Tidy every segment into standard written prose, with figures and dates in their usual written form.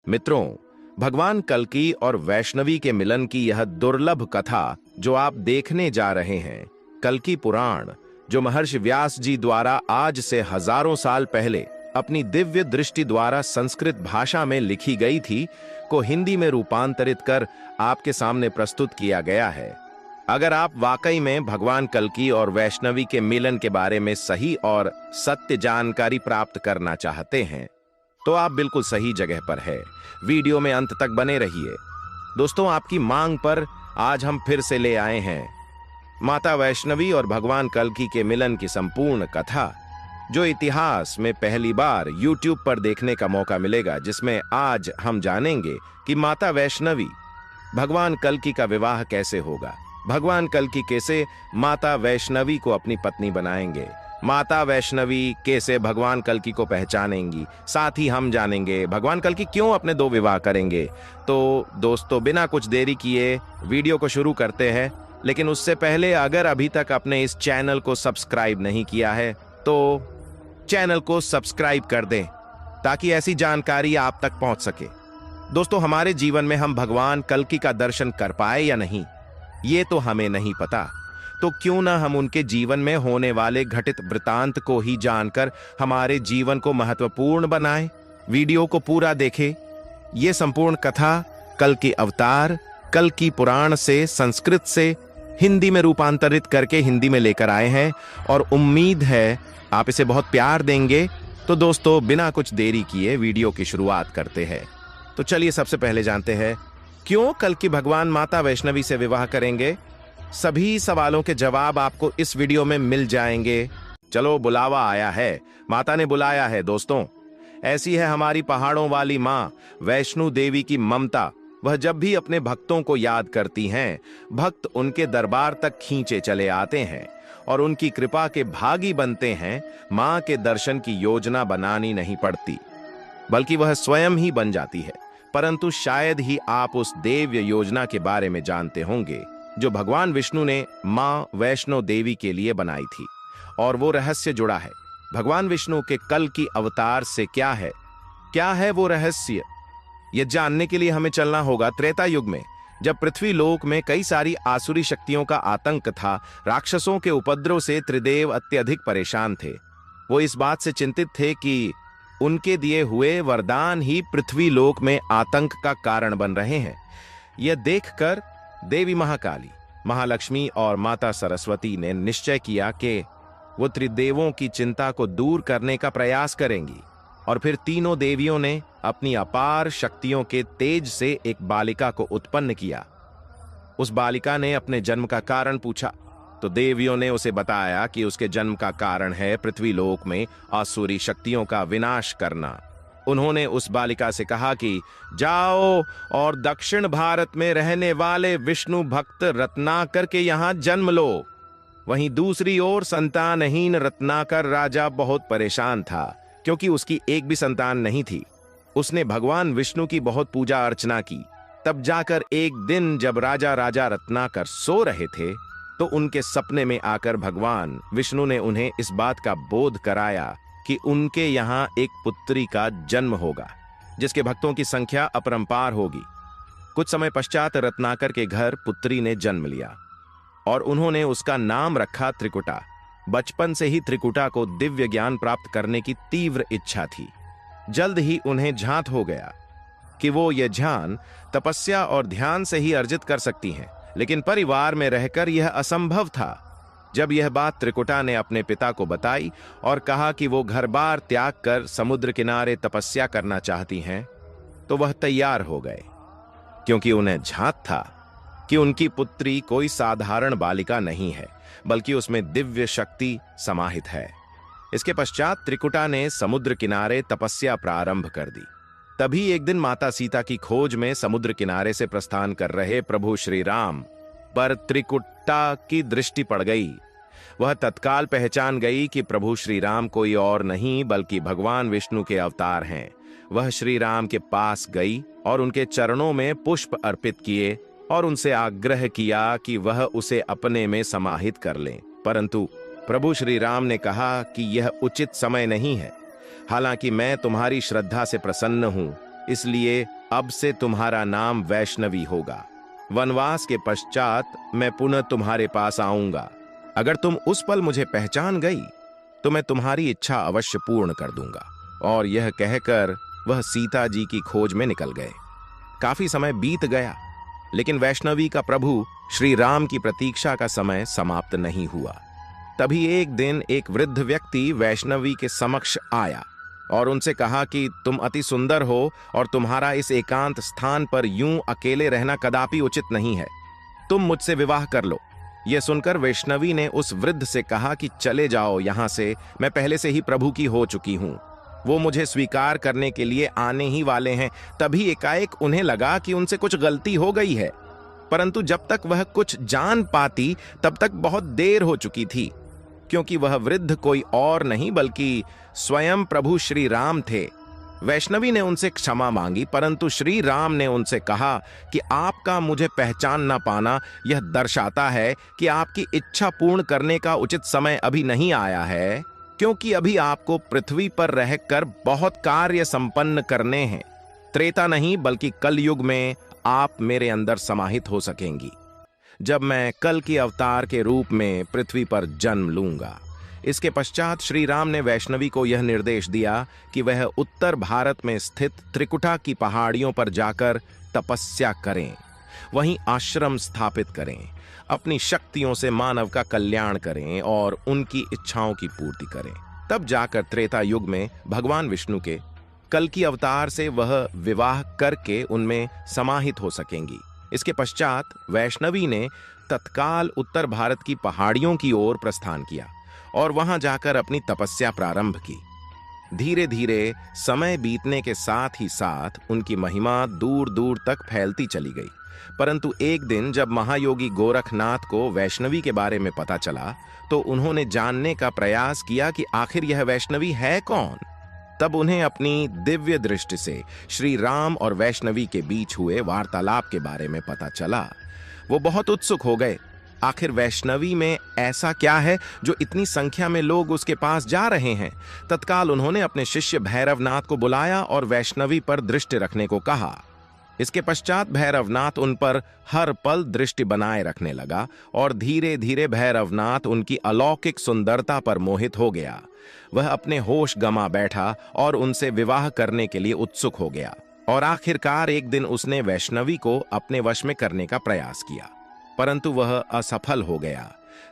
मित्रों, भगवान कल्कि और वैष्णवी के मिलन की यह दुर्लभ कथा जो आप देखने जा रहे हैं, कल्कि पुराण, जो महर्षि व्यास जी द्वारा आज से हजारों साल पहले अपनी दिव्य दृष्टि द्वारा संस्कृत भाषा में लिखी गई थी, को हिंदी में रूपांतरित कर आपके सामने प्रस्तुत किया गया है। अगर आप वाकई में भगवान कल्कि और वैष्णवी के मिलन के बारे में सही और सत्य जानकारी प्राप्त करना चाहते हैं, तो आप बिल्कुल सही जगह पर है। वीडियो में अंत तक बने रहिए। दोस्तों, आपकी मांग पर आज हम फिर से ले आए हैं माता वैष्णवी और भगवान कल्कि के मिलन की संपूर्ण कथा, जो इतिहास में पहली बार YouTube पर देखने का मौका मिलेगा, जिसमें आज हम जानेंगे कि माता वैष्णवी भगवान कल्कि का विवाह कैसे होगा, भगवान कल्कि कैसे माता वैष्णवी को अपनी पत्नी बनाएंगे, माता वैष्णवी कैसे भगवान कल्कि को पहचानेंगी, साथ ही हम जानेंगे भगवान कल्कि क्यों अपने दो विवाह करेंगे। तो दोस्तों, बिना कुछ देरी किए वीडियो को शुरू करते हैं। लेकिन उससे पहले अगर अभी तक आपने इस चैनल को सब्सक्राइब नहीं किया है तो चैनल को सब्सक्राइब कर दें, ताकि ऐसी जानकारी आप तक पहुंच सके। दोस्तों, हमारे जीवन में हम भगवान कल्कि का दर्शन कर पाए या नहीं, ये तो हमें नहीं पता। तो क्यों ना हम उनके जीवन में होने वाले घटित वृतांत को ही जानकर हमारे जीवन को महत्वपूर्ण बनाएं। वीडियो को पूरा देखें। ये संपूर्ण कथा कल्कि अवतार, कल्कि पुराण से संस्कृत से हिंदी में रूपांतरित करके हिंदी में लेकर आए हैं, और उम्मीद है आप इसे बहुत प्यार देंगे। तो दोस्तों, बिना कुछ देरी किए वीडियो की शुरुआत करते हैं। तो चलिए सबसे पहले जानते हैं क्यों कल्कि भगवान माता वैष्णवी से विवाह करेंगे। सभी सवालों के जवाब आपको इस वीडियो में मिल जाएंगे। चलो, बुलावा आया है, माता ने बुलाया है। दोस्तों, ऐसी है हमारी पहाड़ों वाली माँ वैष्णो देवी की ममता। वह जब भी अपने भक्तों को याद करती हैं, भक्त उनके दरबार तक खींचे चले आते हैं और उनकी कृपा के भागी बनते हैं। माँ के दर्शन की योजना बनानी नहीं पड़ती, बल्कि वह स्वयं ही बन जाती है। परंतु शायद ही आप उस दिव्य योजना के बारे में जानते होंगे जो भगवान विष्णु ने माँ वैष्णो देवी के लिए बनाई थी। और वो रहस्य जुड़ा है भगवान विष्णु के कल्कि अवतार से। क्या है वो रहस्य? ये जानने के लिए हमें चलना होगा त्रेता युग में, जब पृथ्वी लोक में कई सारी आसुरी शक्तियों का आतंक था। राक्षसों के उपद्रव से त्रिदेव अत्यधिक परेशान थे। वो इस बात से चिंतित थे कि उनके दिए हुए वरदान ही पृथ्वी लोक में आतंक का कारण बन रहे हैं। यह देखकर देवी महाकाली, महालक्ष्मी और माता सरस्वती ने निश्चय किया कि वो त्रिदेवों की चिंता को दूर करने का प्रयास करेंगी। और फिर तीनों देवियों ने अपनी अपार शक्तियों के तेज से एक बालिका को उत्पन्न किया। उस बालिका ने अपने जन्म का कारण पूछा, तो देवियों ने उसे बताया कि उसके जन्म का कारण है पृथ्वी लोक में आसुरी शक्तियों का विनाश करना। उन्होंने उस बालिका से कहा कि जाओ और दक्षिण भारत में रहने वाले विष्णु भक्त रत्नाकर के यहाँ जन्म लो। वहीं दूसरी ओर संतानहीन रत्नाकर राजा बहुत परेशान था, क्योंकि उसकी एक भी संतान नहीं थी। उसने भगवान विष्णु की बहुत पूजा अर्चना की। तब जाकर एक दिन जब राजा रत्नाकर सो रहे थे, तो उनके सपने में आकर भगवान विष्णु ने उन्हें इस बात का बोध कराया कि उनके यहाँ एक पुत्री का जन्म होगा, जिसके भक्तों की संख्या अपरंपार होगी। कुछ समय पश्चात रत्नाकर के घर पुत्री ने जन्म लिया और उन्होंने उसका नाम रखा त्रिकुटा। बचपन से ही त्रिकुटा को दिव्य ज्ञान प्राप्त करने की तीव्र इच्छा थी। जल्द ही उन्हें ज्ञात हो गया कि वो ये ज्ञान तपस्या और ध्यान से ही अर्जित कर सकती हैं, लेकिन परिवार में रहकर यह असंभव था। जब यह बात त्रिकुटा ने अपने पिता को बताई और कहा कि वो घर बार त्याग कर समुद्र किनारे तपस्या करना चाहती हैं, तो वह तैयार हो गए, क्योंकि उन्हें ज्ञात था कि उनकी पुत्री कोई साधारण बालिका नहीं है, बल्कि उसमें दिव्य शक्ति समाहित है। इसके पश्चात त्रिकुटा ने समुद्र किनारे तपस्या प्रारंभ कर दी। तभी एक दिन माता सीता की खोज में समुद्र किनारे से प्रस्थान कर रहे प्रभु श्री राम पर त्रिकुटा की दृष्टि पड़ गई। वह तत्काल पहचान गई कि प्रभु श्री राम कोई और नहीं बल्कि भगवान विष्णु के अवतार हैं। वह श्री राम के पास गई और उनके चरणों में पुष्प अर्पित किए और उनसे आग्रह किया कि वह उसे अपने में समाहित कर लें। परंतु प्रभु श्री राम ने कहा कि यह उचित समय नहीं है। हालांकि मैं तुम्हारी श्रद्धा से प्रसन्न हूं, इसलिए अब से तुम्हारा नाम वैष्णवी होगा। वनवास के पश्चात मैं पुनः तुम्हारे पास आऊंगा। अगर तुम उस पल मुझे पहचान गई तो मैं तुम्हारी इच्छा अवश्य पूर्ण कर दूंगा। और यह कहकर वह सीता जी की खोज में निकल गए। काफी समय बीत गया, लेकिन वैष्णवी का प्रभु श्री राम की प्रतीक्षा का समय समाप्त नहीं हुआ। तभी एक दिन एक वृद्ध व्यक्ति वैष्णवी के समक्ष आया और उनसे कहा कि तुम अति सुंदर हो और तुम्हारा इस एकांत स्थान पर यूं अकेले रहना कदापि उचित नहीं है। तुम मुझसे विवाह कर लो। यह सुनकर वैष्णवी ने उस वृद्ध से कहा कि चले जाओ यहां से, मैं पहले से ही प्रभु की हो चुकी हूं। वो मुझे स्वीकार करने के लिए आने ही वाले हैं। तभी एकाएक उन्हें लगा कि उनसे कुछ गलती हो गई है, परंतु जब तक वह कुछ जान पाती तब तक बहुत देर हो चुकी थी, क्योंकि वह वृद्ध कोई और नहीं बल्कि स्वयं प्रभु श्री राम थे। वैष्णवी ने उनसे क्षमा मांगी, परंतु श्री राम ने उनसे कहा कि आपका मुझे पहचान न पाना यह दर्शाता है कि आपकी इच्छा पूर्ण करने का उचित समय अभी नहीं आया है, क्योंकि अभी आपको पृथ्वी पर रहकर बहुत कार्य संपन्न करने हैं। त्रेता नहीं बल्कि कलयुग में आप मेरे अंदर समाहित हो सकेंगी, जब मैं कल की अवतार के रूप में पृथ्वी पर जन्म लूंगा। इसके पश्चात श्री राम ने वैष्णवी को यह निर्देश दिया कि वह उत्तर भारत में स्थित त्रिकुटा की पहाड़ियों पर जाकर तपस्या करें, वहीं आश्रम स्थापित करें, अपनी शक्तियों से मानव का कल्याण करें और उनकी इच्छाओं की पूर्ति करें। तब जाकर त्रेता युग में भगवान विष्णु के कल की अवतार से वह विवाह करके उनमें समाहित हो सकेंगी। इसके पश्चात वैष्णवी ने तत्काल उत्तर भारत की पहाड़ियों की ओर प्रस्थान किया और वहां जाकर अपनी तपस्या प्रारंभ की। धीरे धीरे समय बीतने के साथ ही साथ उनकी महिमा दूर दूर तक फैलती चली गई। परंतु एक दिन जब महायोगी गोरखनाथ को वैष्णवी के बारे में पता चला तो उन्होंने जानने का प्रयास किया कि आखिर यह वैष्णवी है कौन। तब उन्हें अपनी दिव्य दृष्टि से श्री राम और वैष्णवी के बीच हुए वार्तालाप के बारे में पता चला। वो बहुत उत्सुक हो गए। आखिर वैष्णवी में ऐसा क्या है जो इतनी संख्या में लोग उसके पास जा रहे हैं। तत्काल उन्होंने अपने शिष्य भैरवनाथ को बुलाया और वैष्णवी पर दृष्टि रखने को कहा। इसके पश्चात भैरवनाथ उन पर हर पल दृष्टि बनाए रखने लगा और धीरे धीरे भैरवनाथ उनकी अलौकिक सुंदरता पर मोहित हो गया। वह अपने होश गंवा बैठा और उनसे विवाह करने के लिए उत्सुक हो गया और आखिरकार एक दिन उसने वैष्णवी को अपने वश में करने का प्रयास किया, परंतु वह असफल हो गया।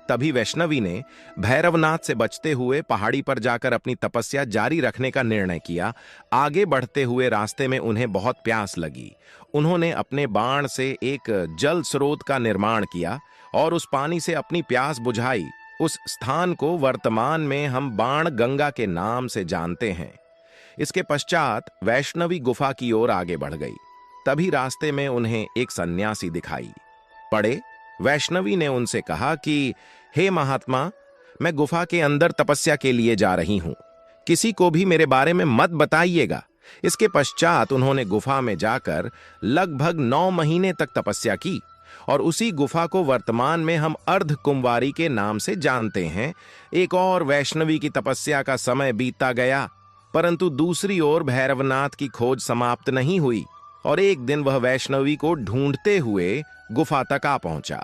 तभी वैष्णवी ने भैरवनाथ से बचते हुए पहाड़ी पर जाकर अपनी तपस्या जारी रखने का निर्णय किया। आगे बढ़ते हुए रास्ते में उन्हें बहुत प्यास लगी। उन्होंने अपने बाण से एक जल स्रोत का निर्माण किया और उस पानी से अपनी प्यास बुझाई। उस स्थान को वर्तमान में हम बाण गंगा के नाम से जानते हैं। इसके पश्चात वैष्णवी गुफा की ओर आगे बढ़ गई। तभी रास्ते में उन्हें एक सन्यासी दिखाई पड़े। वैष्णवी ने उनसे कहा कि हे महात्मा, मैं गुफा के अंदर तपस्या के लिए जा रही हूं, किसी को भी मेरे बारे में मत बताइएगा। इसके पश्चात उन्होंने गुफा में जाकर लगभग 9 महीने तक तपस्या की और उसी गुफा को वर्तमान में हम अर्ध कुंवारी के नाम से जानते हैं। एक और वैष्णवी की तपस्या का समय बीतता गया, परंतु दूसरी ओर भैरवनाथ की खोज समाप्त नहीं हुई और एक दिन वह वैष्णवी को ढूंढते हुए गुफा तक आ पहुंचा।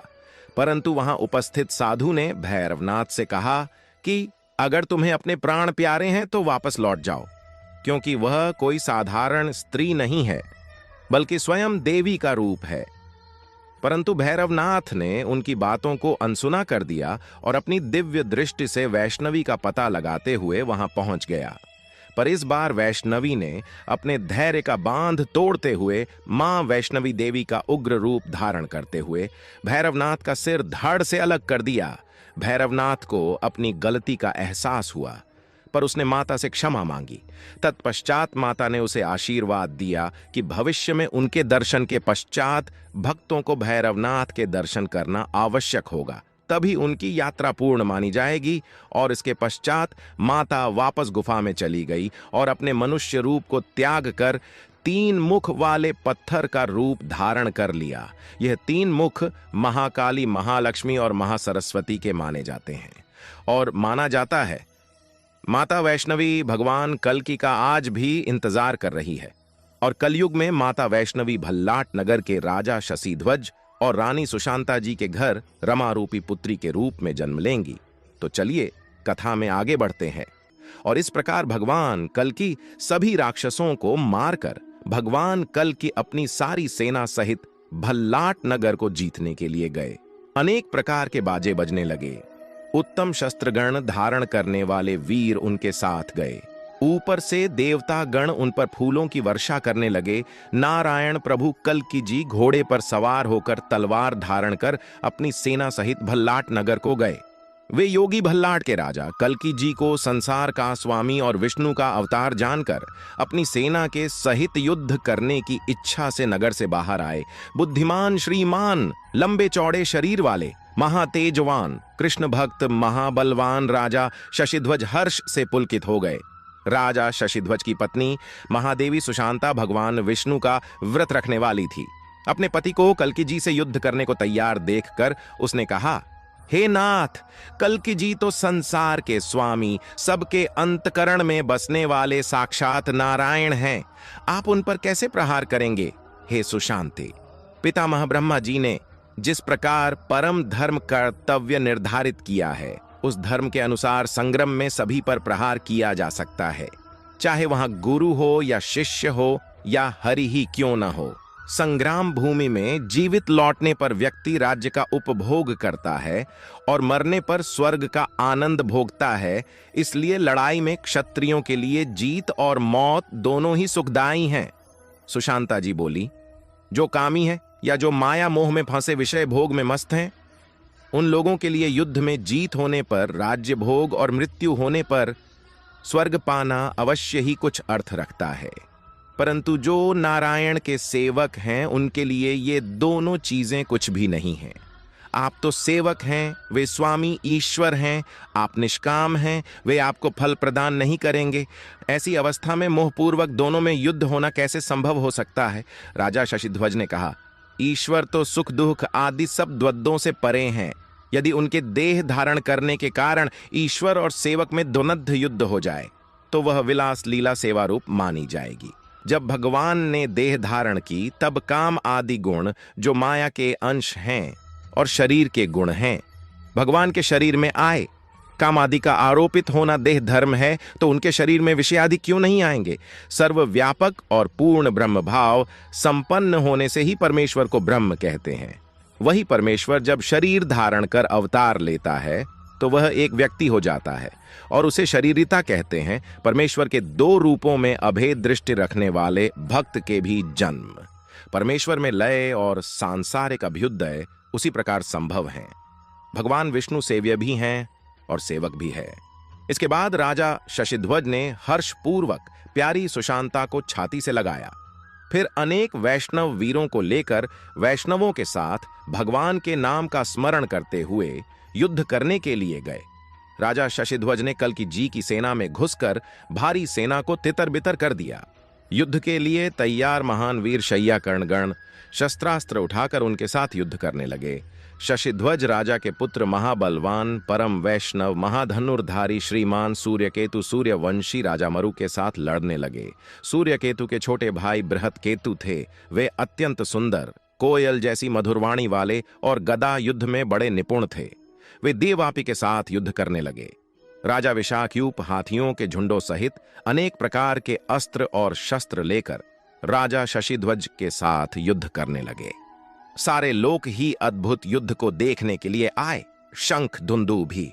परंतु वहां उपस्थित साधु ने भैरवनाथ से कहा कि अगर तुम्हें अपने प्राण प्यारे हैं तो वापस लौट जाओ, क्योंकि वह कोई साधारण स्त्री नहीं है बल्कि स्वयं देवी का रूप है। परंतु भैरवनाथ ने उनकी बातों को अनसुना कर दिया और अपनी दिव्य दृष्टि से वैष्णवी का पता लगाते हुए वहां पहुंच गया। पर इस बार वैष्णवी ने अपने धैर्य का बांध तोड़ते हुए मां वैष्णवी देवी का उग्र रूप धारण करते हुए भैरवनाथ का सिर धड़ से अलग कर दिया। भैरवनाथ को अपनी गलती का एहसास हुआ, पर उसने माता से क्षमा मांगी। तत्पश्चात माता ने उसे आशीर्वाद दिया कि भविष्य में उनके दर्शन के पश्चात भक्तों को भैरवनाथ के दर्शन करना आवश्यक होगा, तभी उनकी यात्रा पूर्ण मानी जाएगी। और इसके पश्चात माता वापस गुफा में चली गई और अपने मनुष्य रूप को त्याग कर 3 मुख वाले पत्थर का रूप धारण कर लिया। यह 3 मुख महाकाली, महालक्ष्मी और महासरस्वती के माने जाते हैं और माना जाता है माता वैष्णवी भगवान कल्कि का आज भी इंतजार कर रही है। और कलयुग में माता वैष्णवी भल्लाट नगर के राजा शशिध्वज और रानी सुशांता जी के घर रमा रूपी पुत्री के रूप में जन्म लेंगी। तो चलिए कथा में आगे बढ़ते हैं। और इस प्रकार भगवान कल्कि सभी राक्षसों को मारकर भगवान कल्कि अपनी सारी सेना सहित भल्लाट नगर को जीतने के लिए गए। अनेक प्रकार के बाजे बजने लगे। उत्तम शस्त्रगण धारण करने वाले वीर उनके साथ गए। ऊपर से देवता गण उन पर फूलों की वर्षा करने लगे। नारायण प्रभु कल्कि जी घोड़े पर सवार होकर तलवार धारण कर अपनी सेना सहित भल्लाट नगर को गए। वे योगी भल्लाट के राजा कल्कि जी को संसार का स्वामी और विष्णु का अवतार जानकर अपनी सेना के सहित युद्ध करने की इच्छा से नगर से बाहर आए। बुद्धिमान, श्रीमान, लंबे चौड़े शरीर वाले, महातेजवान, कृष्ण भक्त, महाबलवान राजा शशिध्वज हर्ष से पुलकित हो गए। राजा शशिध्वज की पत्नी महादेवी सुशांता भगवान विष्णु का व्रत रखने वाली थी। अपने पति को कल्कि जी से युद्ध करने को तैयार देखकर उसने कहा, हे नाथ, कल्कि जी तो संसार के स्वामी, सबके अंतकरण में बसने वाले साक्षात नारायण हैं। आप उन पर कैसे प्रहार करेंगे? हे सुशांते, पितामह ब्रह्मा जी ने जिस प्रकार परम धर्म कर्तव्य निर्धारित किया है, उस धर्म के अनुसार संग्राम में सभी पर प्रहार किया जा सकता है, चाहे वहां गुरु हो या शिष्य हो या हरि ही क्यों न हो। संग्राम भूमि में जीवित लौटने पर व्यक्ति राज्य का उपभोग करता है और मरने पर स्वर्ग का आनंद भोगता है। इसलिए लड़ाई में क्षत्रियों के लिए जीत और मौत दोनों ही सुखदायी हैं। सुशांता जी बोली, जो कामी है या जो माया मोह में फंसे विषय भोग में मस्त हैं, उन लोगों के लिए युद्ध में जीत होने पर, राज्य भोग और मृत्यु होने पर स्वर्ग पाना अवश्य ही कुछ अर्थ रखता है। परंतु जो नारायण के सेवक हैं, उनके लिए ये दोनों चीजें कुछ भी नहीं हैं। आप तो सेवक हैं, वे स्वामी ईश्वर हैं। आप निष्काम हैं, वे आपको फल प्रदान नहीं करेंगे। ऐसी अवस्था में मोहपूर्वक दोनों में युद्ध होना कैसे संभव हो सकता है? राजा शशिध्वज ने कहा, ईश्वर तो सुख दुख आदि सब द्वंद्वों से परे हैं। यदि उनके देह धारण करने के कारण ईश्वर और सेवक में द्वंद्व युद्ध हो जाए तो वह विलास लीला सेवा रूप मानी जाएगी। जब भगवान ने देह धारण की, तब काम आदि गुण जो माया के अंश हैं और शरीर के गुण हैं, भगवान के शरीर में आए। काम आदि का आरोपित होना देह धर्म है, तो उनके शरीर में विषय आदि क्यों नहीं आएंगे? सर्वव्यापक और पूर्ण ब्रह्म भाव संपन्न होने से ही परमेश्वर को ब्रह्म कहते हैं। वही परमेश्वर जब शरीर धारण कर अवतार लेता है तो वह एक व्यक्ति हो जाता है और उसे शरीरिता कहते हैं। परमेश्वर के दो रूपों में अभेद दृष्टि रखने वाले भक्त के भी जन्म, परमेश्वर में लय और सांसारिक अभ्युदय उसी प्रकार संभव हैं। भगवान विष्णु सेव्य भी हैं और सेवक भी है। इसके बाद राजा शशिध्वज ने हर्षपूर्वक प्यारी सुशांता को छाती से लगाया। फिर अनेक वैष्णव वीरों को लेकर वैष्णवों के साथ भगवान के नाम का स्मरण करते हुए युद्ध करने के लिए गए। राजा शशिध्वज ने कल्कि जी की सेना में घुसकर भारी सेना को तितर बितर कर दिया। युद्ध के लिए तैयार महान वीर शय्या कर्णगण शस्त्रास्त्र उठाकर उनके साथ युद्ध करने लगे। शशिध्वज राजा के पुत्र महाबलवान परम वैष्णव महाधनुर्धारी श्रीमान सूर्यकेतु सूर्यवंशी राजा मरु के साथ लड़ने लगे। सूर्यकेतु के छोटे भाई बृहत्केतु थे। वे अत्यंत सुंदर, कोयल जैसी मधुरवाणी वाले और गदा युद्ध में बड़े निपुण थे। वे देववापी के साथ युद्ध करने लगे। राजा विशाख्यूप हाथियों के झुंडों सहित अनेक प्रकार के अस्त्र और शस्त्र लेकर राजा शशिध्वज के साथ युद्ध करने लगे। सारे लोग ही अद्भुत युद्ध को देखने के लिए आए। शंख दुंदुभी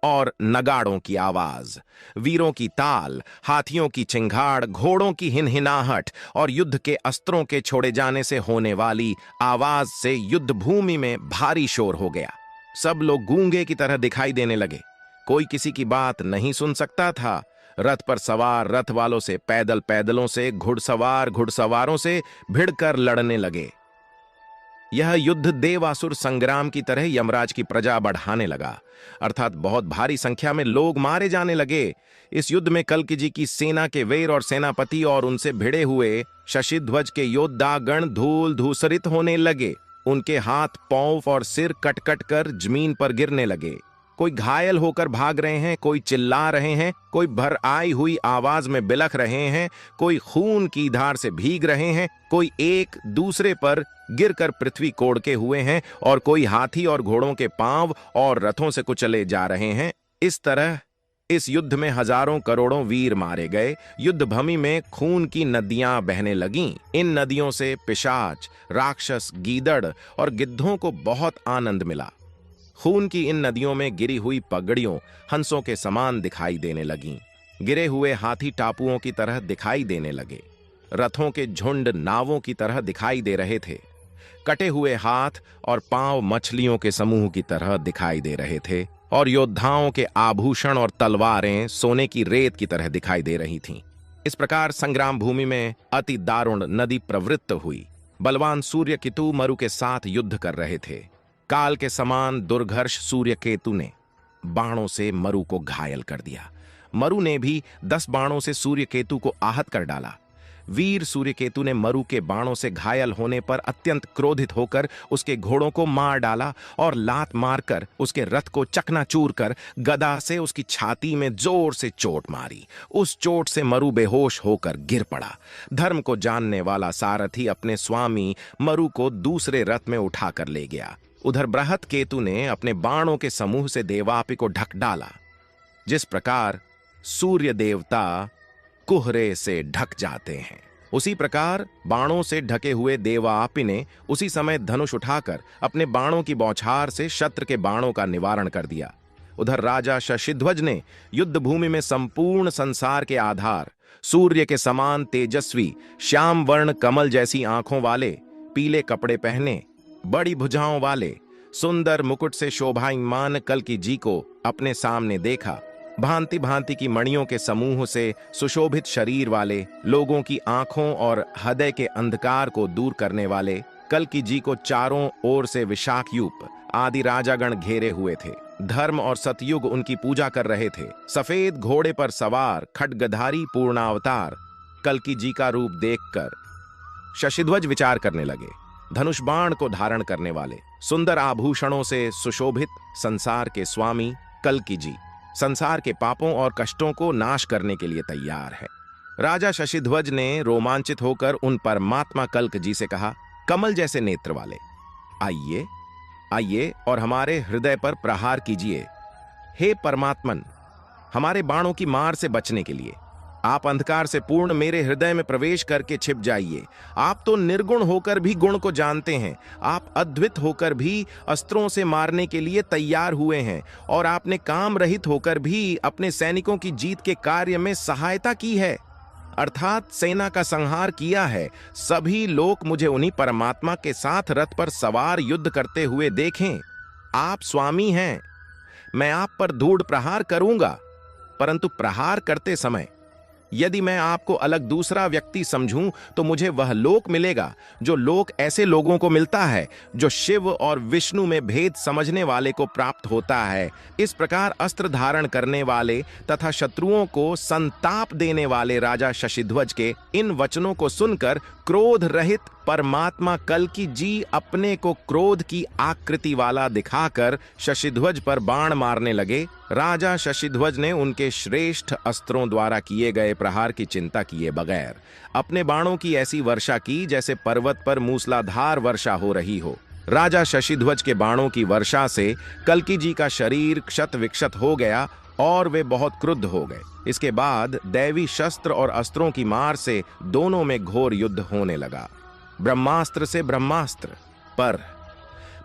और नगाड़ों की आवाज, वीरों की ताल, हाथियों की चिंगाड़, घोड़ों की हिनहिनाहट और युद्ध के अस्त्रों के छोड़े जाने से होने वाली आवाज से युद्ध भूमि में भारी शोर हो गया। सब लोग गूंगे की तरह दिखाई देने लगे। कोई किसी की बात नहीं सुन सकता था। रथ पर सवार रथ वालों से, पैदल पैदलों से, घुड़सवार घुड़सवारों से भिड़कर लड़ने लगे। यह युद्ध देवासुर संग्राम की तरह यमराज की प्रजा बढ़ाने लगा, अर्थात बहुत भारी संख्या में लोग मारे जाने लगे। इस युद्ध में कल्कि जी की सेना के वीर और सेनापति और उनसे भिड़े हुए शशिध्वज के योद्धागण धूल धूसरित होने लगे। उनके हाथ, पांव और सिर कट कट कर जमीन पर गिरने लगे। कोई घायल होकर भाग रहे हैं, कोई चिल्ला रहे हैं, कोई भर आई हुई आवाज में बिलख रहे हैं, कोई खून की धार से भीग रहे हैं, कोई एक दूसरे पर गिरकर पृथ्वी कोड़के हुए हैं और कोई हाथी और घोड़ों के पांव और रथों से कुचले जा रहे हैं। इस तरह इस युद्ध में हजारों करोड़ों वीर मारे गए। युद्ध भूमि में खून की नदियां बहने लगीं। इन नदियों से पिशाच, राक्षस, गीदड़ और गिद्धों को बहुत आनंद मिला। खून की इन नदियों में गिरी हुई पगड़ियों हंसों के समान दिखाई देने लगीं। गिरे हुए हाथी टापुओं की तरह दिखाई देने लगे। रथों के झुंड नावों की तरह दिखाई दे रहे थे। कटे हुए हाथ और पांव मछलियों के समूह की तरह दिखाई दे रहे थे और योद्धाओं के आभूषण और तलवारें सोने की रेत की तरह दिखाई दे रही थीं। इस प्रकार संग्राम भूमि में अति दारुण नदी प्रवृत्त हुई। बलवान सूर्यकेतु मरु के साथ युद्ध कर रहे थे। काल के समान दुर्घर्ष सूर्यकेतु ने बाणों से मरु को घायल कर दिया। मरु ने भी 10 बाणों से सूर्यकेतु को आहत कर डाला। वीर सूर्यकेतु ने मरु के बाणों से घायल होने पर अत्यंत क्रोधित होकर उसके घोड़ों को मार डाला और लात मारकर उसके रथ को चकनाचूर कर गदा से उसकी छाती में जोर से चोट मारी। उस चोट से मरु बेहोश होकर गिर पड़ा। धर्म को जानने वाला सारथी अपने स्वामी मरु को दूसरे रथ में उठाकर ले गया। उधर बृहत केतु ने अपने बाणों के समूह से देवापि को ढक डाला। जिस प्रकार सूर्य देवता कुहरे से ढक जाते हैं, उसी प्रकार बाणों से ढके हुए देवापि ने उसी समय धनुष उठाकर अपने बाणों की बौछार से शत्रु के बाणों का निवारण कर दिया। उधर राजा शशिध्वज ने युद्ध भूमि में संपूर्ण संसार के आधार, सूर्य के समान तेजस्वी, श्याम वर्ण कमल जैसी आंखों वाले, पीले कपड़े पहने, बड़ी भुजाओं वाले, सुंदर मुकुट से शोभायमान कल्कि जी को अपने सामने देखा। भांति भांति की मणियों के समूह से सुशोभित शरीर वाले, लोगों की आंखों और हृदय के अंधकार को दूर करने वाले कल्कि जी को चारों ओर से विशाखयूप आदि राजागण घेरे हुए थे। धर्म और सतयुग उनकी पूजा कर रहे थे। सफेद घोड़े पर सवार खड्गधारी पूर्णावतार कल्कि जी का रूप देखकर शशिध्वज विचार करने लगे। धनुष बाण को धारण करने वाले, सुंदर आभूषणों से सुशोभित संसार के स्वामी कल्कि जी संसार के पापों और कष्टों को नाश करने के लिए तैयार है। राजा शशिध्वज ने रोमांचित होकर उन परमात्मा कल्कि जी से कहा, कमल जैसे नेत्र वाले, आइए आइए और हमारे हृदय पर प्रहार कीजिए। हे परमात्मन, हमारे बाणों की मार से बचने के लिए आप अंधकार से पूर्ण मेरे हृदय में प्रवेश करके छिप जाइए। आप तो निर्गुण होकर भी गुण को जानते हैं। आप अद्वित होकर भी अस्त्रों से मारने के लिए तैयार हुए हैं और आपने काम रहित होकर भी अपने सैनिकों की जीत के कार्य में सहायता की है, अर्थात सेना का संहार किया है। सभी लोग मुझे उन्हीं परमात्मा के साथ रथ पर सवार युद्ध करते हुए देखें। आप स्वामी हैं, मैं आप पर धूढ़ प्रहार करूंगा, परंतु प्रहार करते समय यदि मैं आपको अलग दूसरा व्यक्ति समझूं तो मुझे वह लोक मिलेगा जो लोक ऐसे लोगों को मिलता है जो शिव और विष्णु में भेद समझने वाले को प्राप्त होता है। इस प्रकार अस्त्र धारण करने वाले तथा शत्रुओं को संताप देने वाले राजा शशिध्वज के इन वचनों को सुनकर क्रोध रहित परमात्मा कल्कि जी अपने को क्रोध की आकृति वाला दिखाकर शशिध्वज पर बाण मारने लगे। राजा शशिध्वज ने उनके श्रेष्ठ अस्त्रों द्वारा किए गए प्रहार की चिंता किए बगैर अपने बाणों की ऐसी वर्षा की जैसे पर्वत पर मूसलाधार वर्षा हो रही हो। राजा शशिध्वज के बाणों की वर्षा से कल्कि जी का शरीर क्षत विक्षत हो गया और वे बहुत क्रुद्ध हो गए। इसके बाद दैवी शस्त्र और अस्त्रों की मार से दोनों में घोर युद्ध होने लगा। ब्रह्मास्त्र से ब्रह्मास्त्र पर,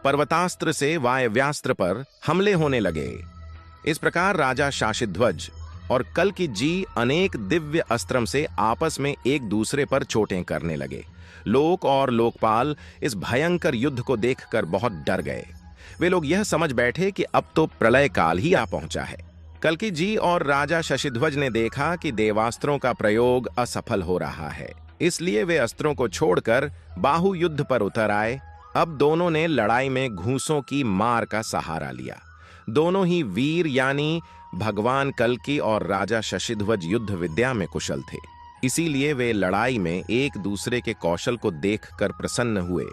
पर्वतास्त्र से वायव्यास्त्र पर हमले होने लगे। इस प्रकार राजा शशिध्वज और कल्कि जी अनेक दिव्य अस्त्रम से आपस में एक दूसरे पर चोटें करने लगे। लोक और लोकपाल इस भयंकर युद्ध को देखकर बहुत डर गए। वे लोग यह समझ बैठे कि अब तो प्रलय काल ही आ पहुंचा है। कल्कि जी और राजा शशिध्वज ने देखा कि देवास्त्रों का प्रयोग असफल हो रहा है, इसलिए वे अस्त्रों को छोड़कर बाहु युद्ध पर उतर आए। अब दोनों ने लड़ाई में घूंसों की मार का सहारा लिया। दोनों ही वीर यानी भगवान कल्कि और राजा शशिध्वज युद्ध विद्या में कुशल थे, इसीलिए वे लड़ाई में एक दूसरे के कौशल को देखकर प्रसन्न हुए।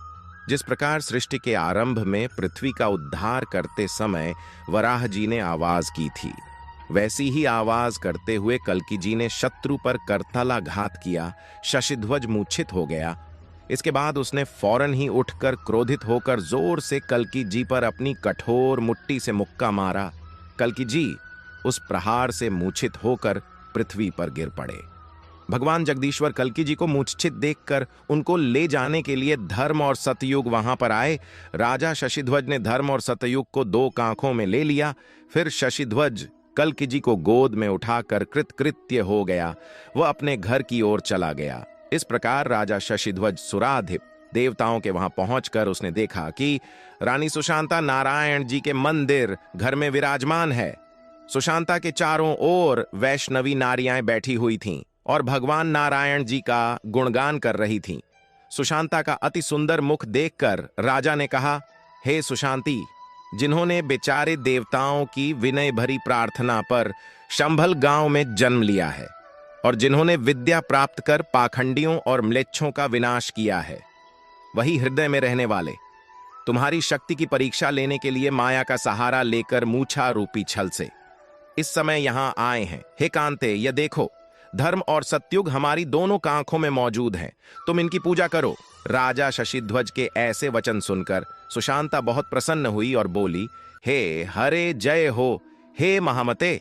जिस प्रकार सृष्टि के आरंभ में पृथ्वी का उद्धार करते समय वराह जी ने आवाज की थी, वैसी ही आवाज करते हुए कल्कि जी ने शत्रु पर करतला घात किया। शशिध्वज मूर्छित हो गया। इसके बाद उसने फौरन ही उठकर क्रोधित होकर जोर से कल्कि जी पर अपनी कठोर मुट्ठी से मुक्का मारा। कल्कि जी उस प्रहार से मूर्छित होकर पृथ्वी पर गिर पड़े। भगवान जगदीश्वर कल्कि जी को मूर्छित देखकर उनको ले जाने के लिए धर्म और सतयुग वहां पर आए। राजा शशिध्वज ने धर्म और सतयुग को दो कांखों में ले लिया। फिर शशिध्वज कल्कि जी को गोद में उठाकर कृतकृत्य हो गया। वह अपने घर की ओर चला गया। इस प्रकार राजा शशिध्वज सुराधिप देवताओं के वहां पहुंचकर उसने देखा कि रानी सुशांता नारायण जी के मंदिर घर में विराजमान है। सुशांता के चारों ओर वैष्णवी नारियां बैठी हुई थीं और भगवान नारायण जी का गुणगान कर रही थीं। सुशांता का अति सुंदर मुख देखकर राजा ने कहा, हे सुशांती, जिन्होंने बेचारे देवताओं की विनय भरी प्रार्थना पर शंभल गांव में जन्म लिया है और जिन्होंने विद्या प्राप्त कर पाखंडियों और म्लेच्छों का विनाश किया है, वही हृदय में रहने वाले तुम्हारी शक्ति की परीक्षा लेने के लिए माया का सहारा लेकर मूछा रूपी छल से इस समय यहां आए हैं। हे कांते, यह देखो, धर्म और सत्युग हमारी दोनों आंखों में मौजूद हैं, तुम इनकी पूजा करो। राजा शशिध्वज के ऐसे वचन सुनकर सुशांता बहुत प्रसन्न हुई और बोली, हे हरे जय हो, हे महामते,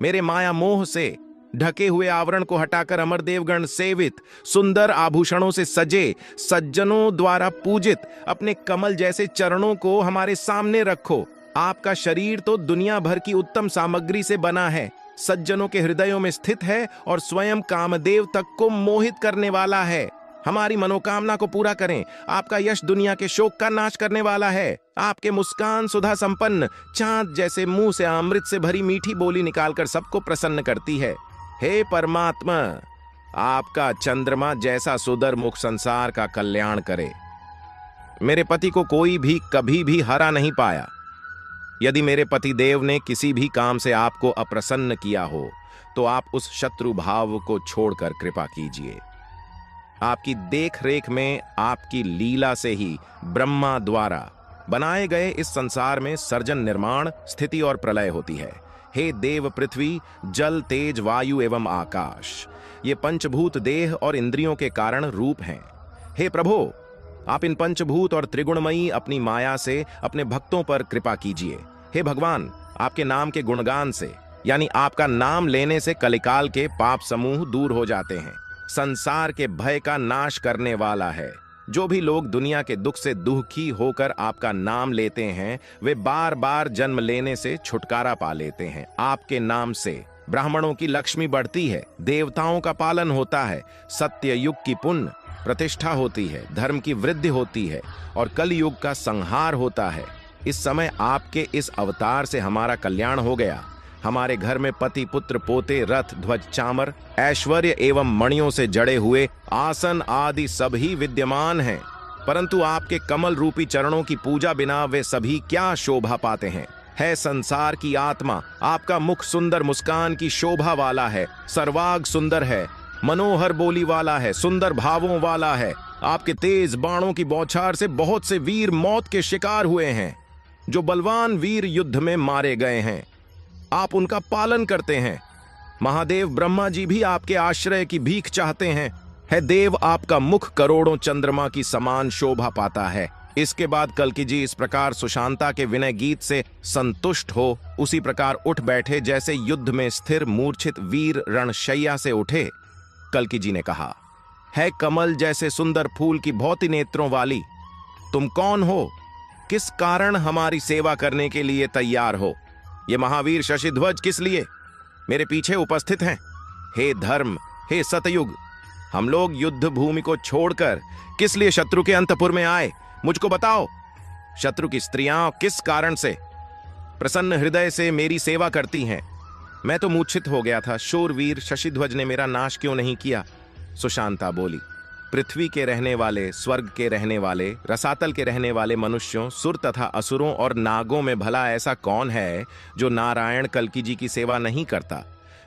मेरे माया मोह से ढके हुए आवरण को हटाकर अमरदेवगण सेवित सुंदर आभूषणों से सजे सज्जनों द्वारा पूजित अपने कमल जैसे चरणों को हमारे सामने रखो। आपका शरीर तो दुनिया भर की उत्तम सामग्री से बना है, सज्जनों के हृदयों में स्थित है और स्वयं कामदेव तक को मोहित करने वाला है। हमारी मनोकामना को पूरा करें। आपका यश दुनिया के शोक का नाश करने वाला है। आपके मुस्कान सुधा संपन्न चांद जैसे मुंह से अमृत से भरी मीठी बोली निकालकर सबको प्रसन्न करती है। हे परमात्मा, आपका चंद्रमा जैसा सुदर मुख संसार का कल्याण करे। मेरे पति को कोई भी कभी भी हरा नहीं पाया। यदि मेरे पति देव ने किसी भी काम से आपको अप्रसन्न किया हो तो आप उस शत्रु भाव को छोड़कर कृपा कीजिए। आपकी देखरेख में आपकी लीला से ही ब्रह्मा द्वारा बनाए गए इस संसार में सर्जन, निर्माण, स्थिति और प्रलय होती है। हे देव, पृथ्वी, जल, तेज, वायु एवं आकाश, ये पंचभूत देह और इंद्रियों के कारण रूप हैं। हे प्रभो, आप इन पंचभूत और त्रिगुणमयी अपनी माया से अपने भक्तों पर कृपा कीजिए। हे भगवान, आपके नाम के गुणगान से, यानी आपका नाम लेने से कलिकाल के पाप समूह दूर हो जाते हैं। संसार के भय का नाश करने वाला है। जो भी लोग दुनिया के दुख से दुखी होकर आपका नाम लेते हैं, वे बार बार जन्म लेने से छुटकारा पा लेते हैं। आपके नाम से ब्राह्मणों की लक्ष्मी बढ़ती है, देवताओं का पालन होता है, सत्य युग की पुण्य प्रतिष्ठा होती है, धर्म की वृद्धि होती है और कलयुग का संहार होता है। इस समय आपके इस अवतार से हमारा कल्याण हो गया। हमारे घर में पति, पुत्र, पोते, रथ, ध्वज, चामर, ऐश्वर्य एवं मणियों से जड़े हुए आसन आदि सभी विद्यमान हैं, परंतु आपके कमल रूपी चरणों की पूजा बिना वे सभी क्या शोभा पाते हैं। है संसार की आत्मा, आपका मुख सुंदर मुस्कान की शोभा वाला है, सर्वांग सुंदर है, मनोहर बोली वाला है, सुंदर भावों वाला है। आपके तेज बाणों की बौछार से बहुत से वीर मौत के शिकार हुए हैं। जो बलवान वीर युद्ध में मारे गए हैं, आप उनका पालन करते हैं। महादेव ब्रह्मा जी भी आपके आश्रय की भीख चाहते हैं। है देव, आपका मुख करोड़ों चंद्रमा की समान शोभा पाता है। इसके बाद कल्कि जी इस प्रकार सुशांता के विनय गीत से संतुष्ट हो उसी प्रकार उठ बैठे जैसे युद्ध में स्थिर मूर्छित वीर रणशैया से उठे। कल्कि जी ने कहा, है कमल जैसे सुंदर फूल की भौति नेत्रों वाली, तुम कौन हो? किस कारण हमारी सेवा करने के लिए तैयार हो? ये महावीर शशिध्वज किस लिए मेरे पीछे उपस्थित हैं? हे धर्म, हे सतयुग, हम लोग युद्ध भूमि को छोड़कर किस लिए शत्रु के अंतपुर में आए? मुझको बताओ। शत्रु की स्त्रियां किस कारण से प्रसन्न हृदय से मेरी सेवा करती हैं? मैं तो मूर्छित हो गया था। शूरवीर शशिध्वज ने मेरा नाश क्यों नहीं किया? सुशांता बोली, पृथ्वी के रहने वाले, स्वर्ग के रहने वाले, रसातल के रहने वाले मनुष्यों, सुर तथा असुरों और नागों में भला ऐसा कौन है जो नारायण कल्कि जी की सेवा नहीं करता?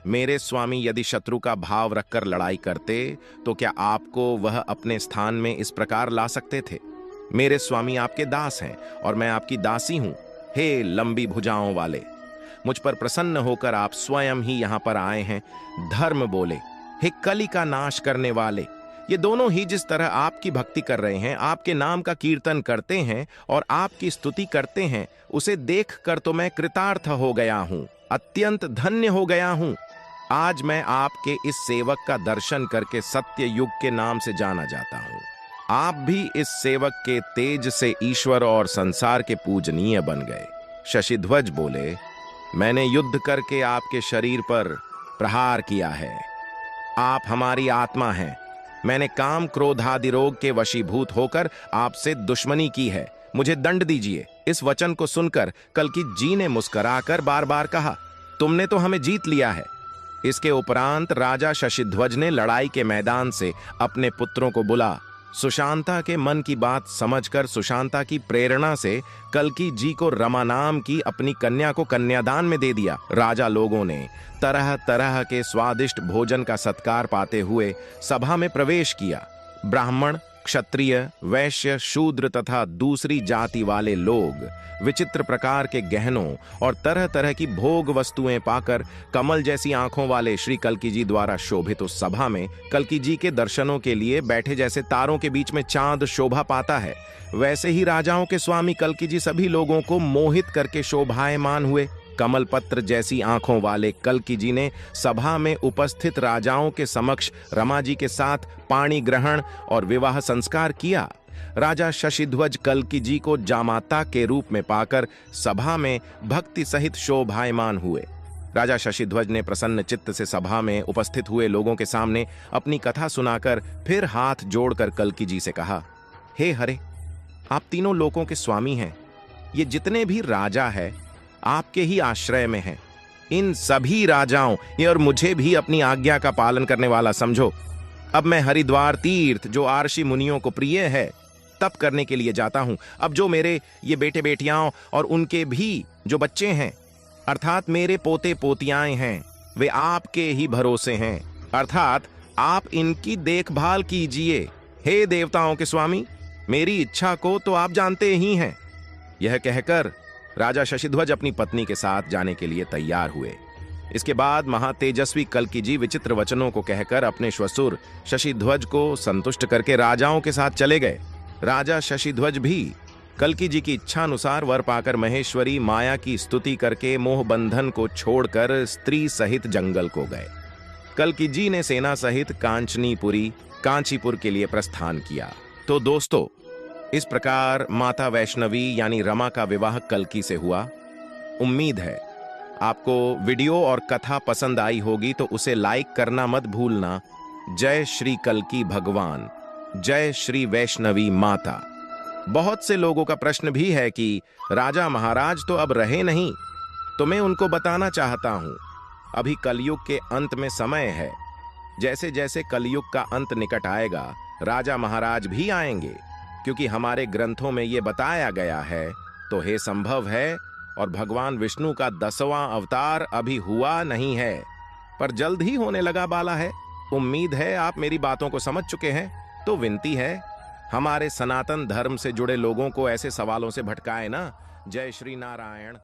मेरे स्वामी यदि शत्रु का भाव रखकर लड़ाई करते तो क्या आपको वह अपने स्थान में इस प्रकार ला सकते थे? मेरे स्वामी आपके दास हैं और मैं आपकी दासी हूं। हे लंबी भुजाओं वाले, मुझ पर प्रसन्न होकर आप स्वयं ही यहां पर आए हैं। धर्म बोले, हे कली का नाश करने वाले, ये दोनों ही जिस तरह आपकी भक्ति कर रहे हैं, आपके नाम का कीर्तन करते हैं और आपकी स्तुति करते हैं, उसे देखकर तो मैं कृतार्थ हो गया हूं, अत्यंत धन्य हो गया हूं। आज मैं आपके इस सेवक का दर्शन करके सत्य युग के नाम से जाना जाता हूं। आप भी इस सेवक के तेज से ईश्वर और संसार के पूजनीय बन गए। शशिध्वज बोले, मैंने युद्ध करके आपके शरीर पर प्रहार किया है। आप हमारी आत्मा हैं। मैंने काम क्रोध आदि रोग के वशीभूत होकर आपसे दुश्मनी की है। मुझे दंड दीजिए। इस वचन को सुनकर कल्की जी ने मुस्कुराकर बार बार कहा, तुमने तो हमें जीत लिया है। इसके उपरांत राजा शशिध्वज ने लड़ाई के मैदान से अपने पुत्रों को बुला सुशांता के मन की बात समझकर सुशांता की प्रेरणा से कल्की जी को रमा नाम की अपनी कन्या को कन्यादान में दे दिया। राजा लोगों ने तरह तरह के स्वादिष्ट भोजन का सत्कार पाते हुए सभा में प्रवेश किया। ब्राह्मण, क्षत्रिय, वैश्य, शूद्र तथा दूसरी जाति वाले लोग विचित्र प्रकार के गहनों और तरह तरह की भोग वस्तुएं पाकर कमल जैसी आंखों वाले श्री कल्की जी द्वारा शोभित उस सभा में कल्की जी के दर्शनों के लिए बैठे जैसे तारों के बीच में चांद शोभा पाता है, वैसे ही राजाओं के स्वामी कल्की जी सभी लोगों को मोहित करके शोभायमान हुए। कमल पत्र जैसी आंखों वाले कल्की जी ने सभा में उपस्थित राजाओं के समक्ष रमा जी के साथ पाणी ग्रहण और विवाह संस्कार किया। राजा शशिध्वज कल्की जी को जामाता के रूप में पाकर सभा में भक्ति सहित शोभायमान हुए। राजा शशिध्वज ने प्रसन्न चित्त से सभा में उपस्थित हुए लोगों के सामने अपनी कथा सुनाकर फिर हाथ जोड़कर कल्की जी से कहा, हे हरे, आप तीनों लोकों के स्वामी हैं। ये जितने भी राजा हैं आपके ही आश्रय में हैं। इन सभी राजाओं और मुझे भी अपनी आज्ञा का पालन करने वाला समझो। अब मैं हरिद्वार तीर्थ, जो आर्षि मुनियों को प्रिय है, तप करने के लिए जाता हूं। अब जो मेरे ये बेटे बेटियां और उनके भी जो बच्चे हैं, अर्थात मेरे पोते पोतियां हैं, वे आपके ही भरोसे हैं, अर्थात आप इनकी देखभाल कीजिए। हे देवताओं के स्वामी, मेरी इच्छा को तो आप जानते ही हैं। यह कहकर राजा शशिध्वज अपनी पत्नी के साथ जाने के लिए तैयार हुए। इसके बाद महातेजस्वी कल्की जी विचित्र वचनों को कहकर अपने श्वशुर शशिध्वज को संतुष्ट करके राजाओं के साथ चले गए। राजा शशिध्वज भी कल्की जी की इच्छा अनुसार वर पाकर महेश्वरी माया की स्तुति करके मोह बंधन को छोड़कर स्त्री सहित जंगल को गए। कल्की जी ने सेना सहित कांचनीपुरी कांचीपुर के लिए प्रस्थान किया। तो दोस्तों, इस प्रकार माता वैष्णवी यानी रमा का विवाह कल्की से हुआ। उम्मीद है आपको वीडियो और कथा पसंद आई होगी, तो उसे लाइक करना मत भूलना। जय श्री कल्की भगवान, जय श्री वैष्णवी माता। बहुत से लोगों का प्रश्न भी है कि राजा महाराज तो अब रहे नहीं, तो मैं उनको बताना चाहता हूं, अभी कलयुग के अंत में समय है। जैसे जैसे कलयुग का अंत निकट आएगा, राजा महाराज भी आएंगे, क्योंकि हमारे ग्रंथों में ये बताया गया है। तो हे संभव है, और भगवान विष्णु का 10वां अवतार अभी हुआ नहीं है, पर जल्द ही होने लगा वाला है। उम्मीद है आप मेरी बातों को समझ चुके हैं। तो विनती है, हमारे सनातन धर्म से जुड़े लोगों को ऐसे सवालों से भटकाए ना। जय श्री नारायण।